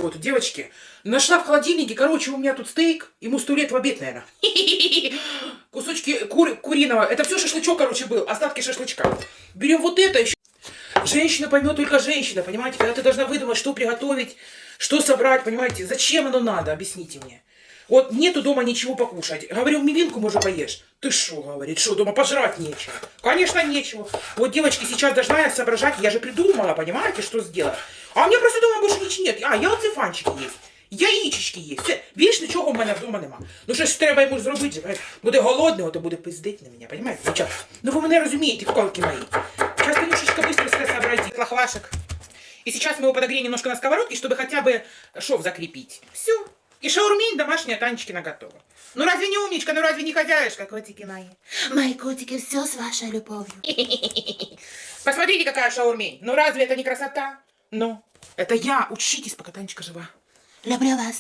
Вот, девочки, нашла в холодильнике, короче, у меня тут стейк, ему 100 лет в обед, наверное. Кусочки куриного, это все шашлычок, короче, был, остатки шашлычка. Берем вот это еще. Женщина поймет только женщина, понимаете, когда ты должна выдумать, что приготовить, что собрать, понимаете, зачем оно надо, объясните мне. Вот нету дома ничего покушать. Говорю, мивинку, может, поешь. Ты шо, говорит, что дома пожрать нечего? Конечно, нечего. Вот, девочки, сейчас должна я соображать, я же придумала, понимаете, что сделать. А у меня просто дома больше ничего нет. А, яйцефанчики есть. Яичечки є. Все. Більш нічого в мене вдома нема. Ну щось треба йому зробити. Буде голодний, то буде пиздить на мене, понимаете? Дівчата? Ну ви мене розумієте, вколки мої. Сейчас немножечко быстро все сообразить. Лохвашек. И сейчас мы его подогреем немножко на сковородке, чтобы хотя бы шов закрепить. Все. И шаурмень домашняя Танечкина готова. Ну разве не умничка, ну разве не хозяюшка, котики мои? Мои котики, все с вашей любовью. Посмотрите, какая шаурмень. Ну разве это не красота? Ну, это я. Учитесь, пока Танечка жива. Люблю вас.